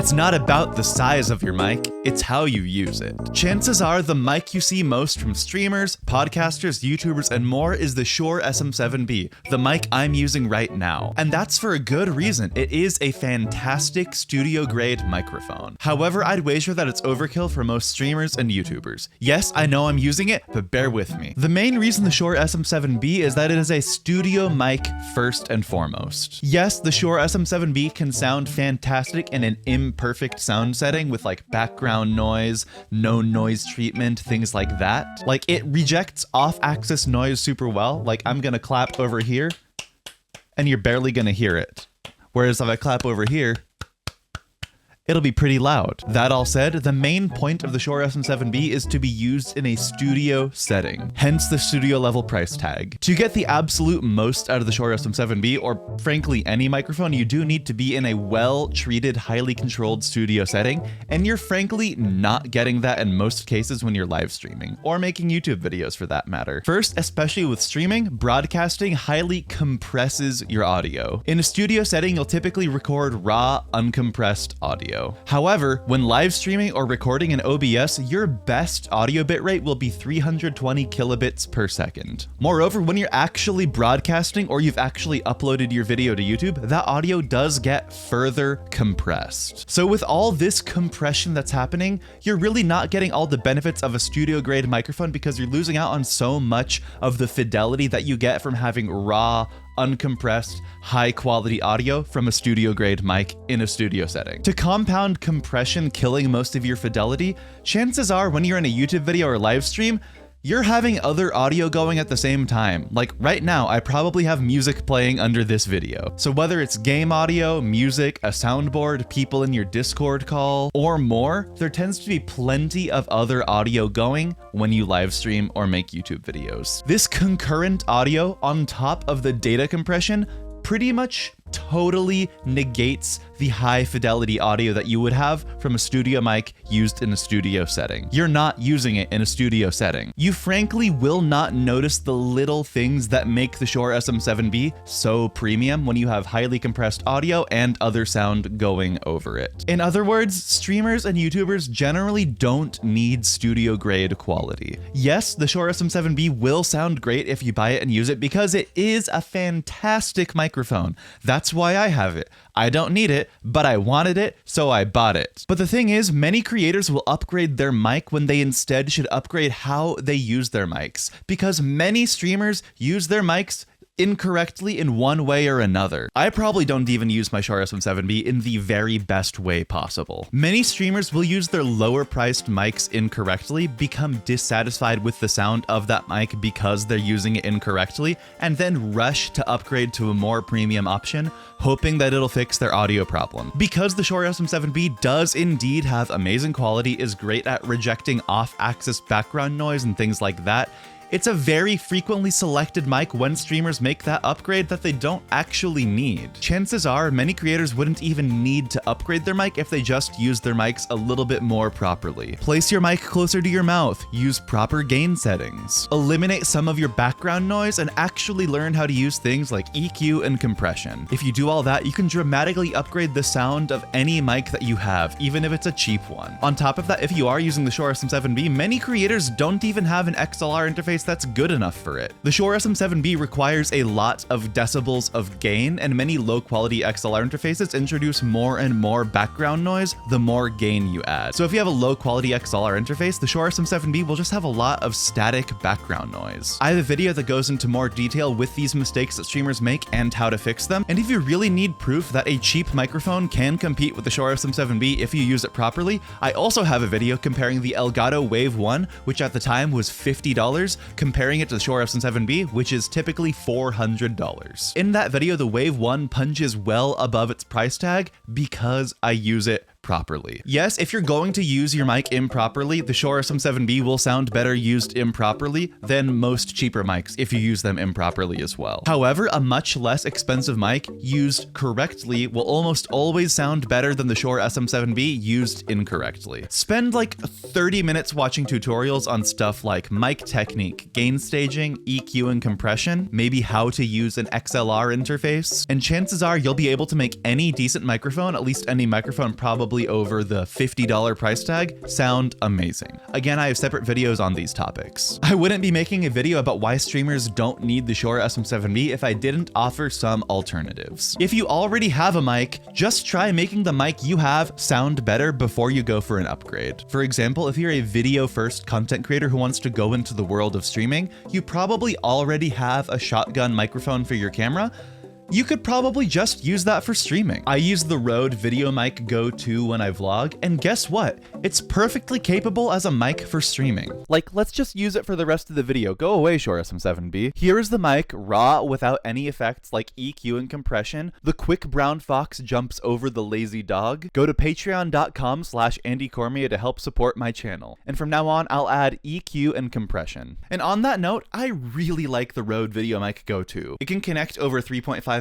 It's not about the size of your mic, it's how you use it. Chances are the mic you see most from streamers, podcasters, YouTubers, and more is the Shure SM7B, the mic I'm using right now. And that's for a good reason. It is a fantastic studio-grade microphone. However, I'd wager that it's overkill for most streamers and YouTubers. Yes, I know I'm using it, but bear with me. The main reason the Shure SM7B is that it is a studio mic first and foremost. Yes, the Shure SM7B can sound fantastic in an imperfect sound setting with like background noise, no noise treatment, things like that. Like it rejects off-axis noise super well. Like I'm gonna clap over here and you're barely gonna hear it. Whereas if I clap over here, it'll be pretty loud. That all said, the main point of the Shure SM7B is to be used in a studio setting, hence the studio level price tag. To get the absolute most out of the Shure SM7B, or frankly any microphone, you do need to be in a well-treated, highly controlled studio setting, and you're frankly not getting that in most cases when you're live streaming, or making YouTube videos for that matter. First, especially with streaming, broadcasting highly compresses your audio. In a studio setting, you'll typically record raw, uncompressed audio. However, when live streaming or recording in OBS, your best audio bitrate will be 320 kilobits per second. Moreover, when you're actually broadcasting or you've actually uploaded your video to YouTube, that audio does get further compressed. So with all this compression that's happening, you're really not getting all the benefits of a studio grade microphone because you're losing out on so much of the fidelity that you get from having raw, uncompressed, high quality audio from a studio grade mic in a studio setting. To compound compression killing most of your fidelity, chances are when you're in a YouTube video or live stream, you're having other audio going at the same time. Like right now, I probably have music playing under this video. So whether it's game audio, music, a soundboard, people in your Discord call, or more, there tends to be plenty of other audio going when you live stream or make YouTube videos. This concurrent audio on top of the data compression pretty much totally negates the high fidelity audio that you would have from a studio mic used in a studio setting. You're not using it in a studio setting. You frankly will not notice the little things that make the Shure SM7B so premium when you have highly compressed audio and other sound going over it. In other words, streamers and YouTubers generally don't need studio grade quality. Yes, the Shure SM7B will sound great if you buy it and use it because it is a fantastic microphone. That's why I have it. I don't need it, but I wanted it, so I bought it. But the thing is, many creators will upgrade their mic when they instead should upgrade how they use their mics, because many streamers use their mics incorrectly in one way or another. I probably don't even use my Shure SM7B in the very best way possible. Many streamers will use their lower priced mics incorrectly, become dissatisfied with the sound of that mic because they're using it incorrectly, and then rush to upgrade to a more premium option, hoping that it'll fix their audio problem. Because the Shure SM7B does indeed have amazing quality, is great at rejecting off-axis background noise and things like that, it's a very frequently selected mic when streamers make that upgrade that they don't actually need. Chances are many creators wouldn't even need to upgrade their mic if they just used their mics a little bit more properly. Place your mic closer to your mouth, use proper gain settings, eliminate some of your background noise, and actually learn how to use things like EQ and compression. If you do all that, you can dramatically upgrade the sound of any mic that you have, even if it's a cheap one. On top of that, if you are using the Shure SM7B, many creators don't even have an XLR interface that's good enough for it. The Shure SM7B requires a lot of decibels of gain, and many low-quality XLR interfaces introduce more and more background noise the more gain you add. So if you have a low-quality XLR interface, the Shure SM7B will just have a lot of static background noise. I have a video that goes into more detail with these mistakes that streamers make and how to fix them, and if you really need proof that a cheap microphone can compete with the Shure SM7B if you use it properly, I also have a video comparing the Elgato Wave 1, which at the time was $50, comparing it to the Shure SM7B, which is typically $400. In that video, the Wave 1 punches well above its price tag because I use it properly. Yes, if you're going to use your mic improperly, the Shure SM7B will sound better used improperly than most cheaper mics if you use them improperly as well. However, a much less expensive mic used correctly will almost always sound better than the Shure SM7B used incorrectly. Spend like 30 minutes watching tutorials on stuff like mic technique, gain staging, EQ and compression, maybe how to use an XLR interface, and chances are you'll be able to make any decent microphone, at least any microphone probably easily over the $50 price tag sound amazing. Again, I have separate videos on these topics. I wouldn't be making a video about why streamers don't need the Shure SM7B if I didn't offer some alternatives. If you already have a mic, just try making the mic you have sound better before you go for an upgrade. For example, if you're a video-first content creator who wants to go into the world of streaming, you probably already have a shotgun microphone for your camera. You could probably just use that for streaming. I use the Røde VideoMic Go 2 when I vlog, and guess what? It's perfectly capable as a mic for streaming. Like, let's just use it for the rest of the video. Go away, Shure SM7B. Here is the mic, raw, without any effects like EQ and compression. The quick brown fox jumps over the lazy dog. Go to patreon.com/Andy Cormier to help support my channel. And from now on, I'll add EQ and compression. And on that note, I really like the Røde VideoMic Go 2. It can connect over 3.5mm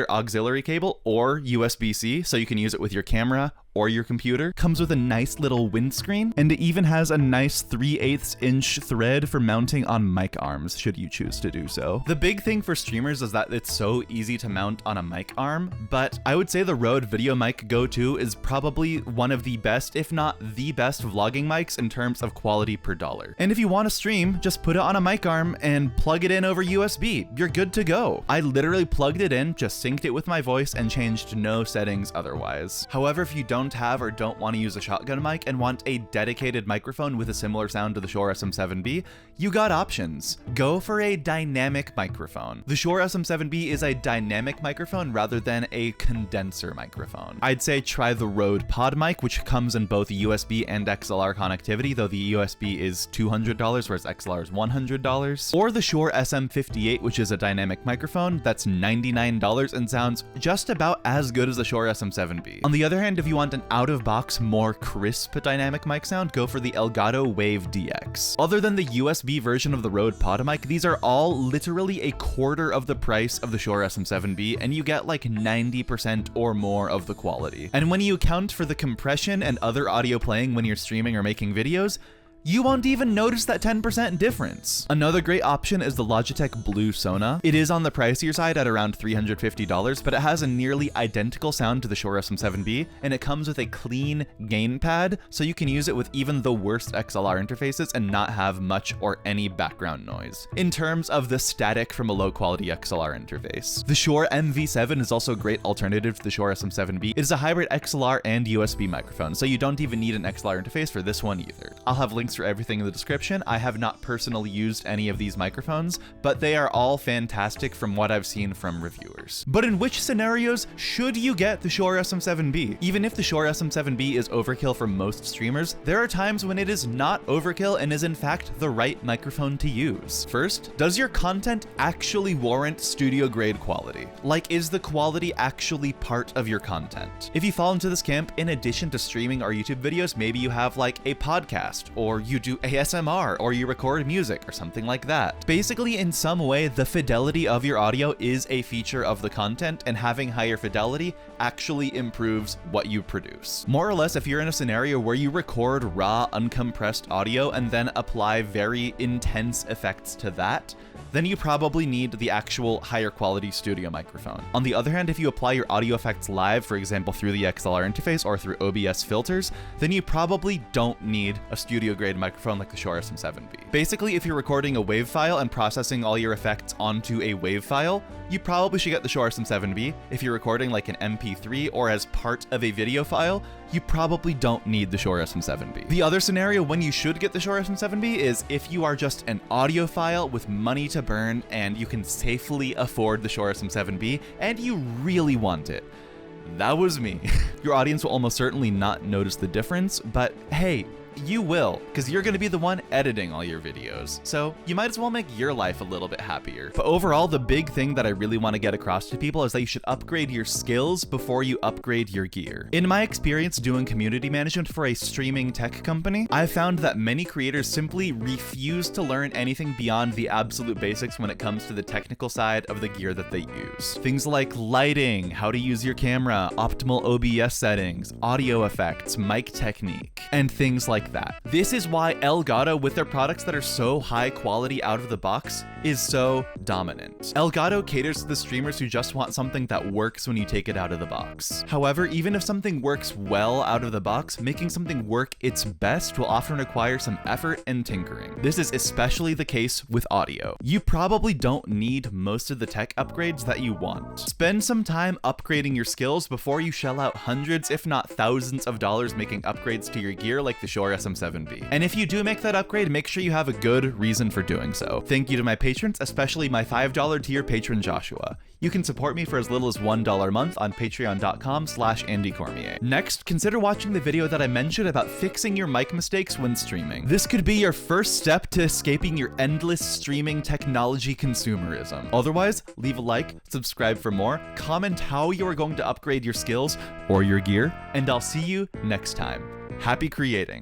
auxiliary cable or USB-C, so you can use it with your camera or your computer. Comes with a nice little windscreen, and it even has a nice 3/8 inch thread for mounting on mic arms, should you choose to do so. The big thing for streamers is that it's so easy to mount on a mic arm, but I would say the Røde VideoMic Go 2 is probably one of the best, if not the best, vlogging mics in terms of quality per dollar. And if you want to stream, just put it on a mic arm and plug it in over USB. You're good to go. I literally plugged it in, just synced it with my voice, and changed no settings otherwise. However, if you don't have or don't want to use a shotgun mic and want a dedicated microphone with a similar sound to the Shure SM7B, you got options. Go for a dynamic microphone. The Shure SM7B is a dynamic microphone rather than a condenser microphone. I'd say try the Røde Pod mic, which comes in both USB and XLR connectivity, though the USB is $200, whereas XLR is $100. Or the Shure SM58, which is a dynamic microphone that's $99 and sounds just about as good as the Shure SM7B. On the other hand, if you want an out-of-box, more crisp dynamic mic sound, go for the Elgato Wave DX. Other than the USB version of the Røde Pod mic, these are all literally a quarter of the price of the Shure SM7B, and you get like 90% or more of the quality. And when you account for the compression and other audio playing when you're streaming or making videos, you won't even notice that 10% difference. Another great option is the Logitech Blue Sona. It is on the pricier side at around $350, but it has a nearly identical sound to the Shure SM7B, and it comes with a clean gain pad, so you can use it with even the worst XLR interfaces and not have much or any background noise, in terms of the static from a low quality XLR interface. The Shure MV7 is also a great alternative to the Shure SM7B. It is a hybrid XLR and USB microphone, so you don't even need an XLR interface for this one either. I'll have links for everything in the description. I have not personally used any of these microphones, but they are all fantastic from what I've seen from reviewers. But in which scenarios should you get the Shure SM7B? Even if the Shure SM7B is overkill for most streamers, there are times when it is not overkill and is in fact the right microphone to use. First, does your content actually warrant studio grade quality? Like, is the quality actually part of your content? If you fall into this camp, in addition to streaming or YouTube videos, maybe you have like a podcast, or you do ASMR, or you record music or something like that. Basically, in some way, the fidelity of your audio is a feature of the content, and having higher fidelity actually improves what you produce. More or less, if you're in a scenario where you record raw, uncompressed audio and then apply very intense effects to that, then you probably need the actual higher quality studio microphone. On the other hand, if you apply your audio effects live, for example through the XLR interface or through OBS filters, then you probably don't need a studio grade microphone like the Shure SM7B. Basically, if you're recording a WAV file and processing all your effects onto a WAV file, you probably should get the Shure SM7B. If you're recording like an MP3 or as part of a video file, you probably don't need the Shure SM7B. The other scenario when you should get the Shure SM7B is if you are just an audiophile with money to burn and you can safely afford the Shure SM7B and you really want it. That was me. Your audience will almost certainly not notice the difference, but hey, you will, because you're going to be the one editing all your videos, so you might as well make your life a little bit happier. But overall, the big thing that I really want to get across to people is that you should upgrade your skills before you upgrade your gear. In my experience doing community management for a streaming tech company, I found that many creators simply refuse to learn anything beyond the absolute basics when it comes to the technical side of the gear that they use. Things like lighting, how to use your camera, optimal OBS settings, audio effects, mic technique. and things like that. This is why Elgato, with their products that are so high quality out of the box, is so dominant. Elgato caters to the streamers who just want something that works when you take it out of the box. However, even if something works well out of the box, making something work its best will often require some effort and tinkering. This is especially the case with audio. You probably don't need most of the tech upgrades that you want. Spend some time upgrading your skills before you shell out hundreds, if not thousands of dollars making upgrades to your gear like the Shure SM7B. And if you do make that upgrade, make sure you have a good reason for doing so. Thank you to my patrons, especially my $5 tier patron Joshua. You can support me for as little as $1 a month on patreon.com/AndyCormier. Next, consider watching the video that I mentioned about fixing your mic mistakes when streaming. This could be your first step to escaping your endless streaming technology consumerism. Otherwise, leave a like, subscribe for more, comment how you are going to upgrade your skills or your gear, and I'll see you next time. Happy creating.